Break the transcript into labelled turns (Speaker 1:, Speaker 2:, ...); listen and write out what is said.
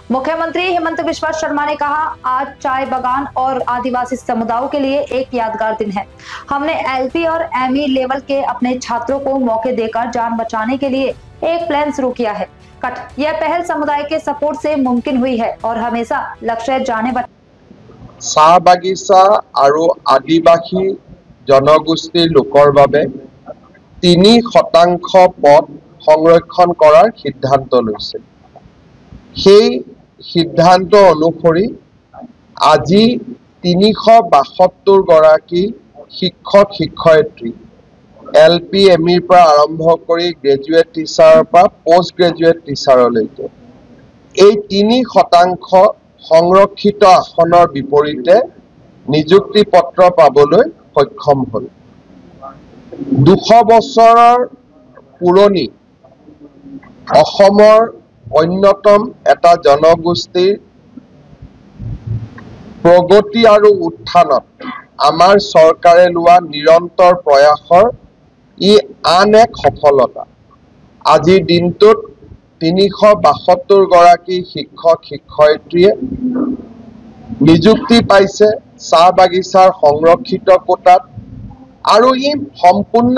Speaker 1: मुख्यमंत्री हेमंत बिश्वा शर्मा ने कहा, आज चाय बागान और आदिवासी समुदायों के लिए एक यादगार दिन है। हमने एलपी और एमई लेवल के अपने छात्रों को मौके देकर जान बचाने के लिए एक प्लान शुरू किया है। यह पहल समुदाय के सपोर्ट से मुमकिन हुई है और हमेशा लक्ष्य जाने
Speaker 2: चाह बागिचा और आदिवासी जनगोष्ठीर लोकर बारे 3% पद संरक्षण करार सिद्धांत लैছে। সেই সিদ্ধান্ত অনুসৰি আজি 372 গৰাকী শিক্ষক শিক্ষয়িত্ৰী এলপি এমইৰ পৰা আৰম্ভ কৰি গ্ৰেজুৱেট টিচাৰৰ পৰা পোষ্ট গ্ৰেজুৱেট টিচাৰলৈকে এই 3% সংৰক্ষিত আসনৰ বিপৰীতে নিযুক্তি পত্ৰ পাবলৈ সক্ষম হ'ল। 200 বছৰৰ পুৰণি অসমৰ অন্যতম এটা জনগোষ্ঠীৰ প্ৰগতি আৰু উত্থানত আমাৰ চৰকাৰে লোৱা নিৰন্তৰ প্ৰয়াসৰ ই আন এক সফলতা। আজিৰ দিনটোত 372 গৰাকী শিক্ষক শিক্ষয়িত্ৰীয়ে নিযুক্তি পাইছে চাহ বাগিচাৰ সংৰক্ষিত কোটাত আৰু ই সম্পূৰ্ণ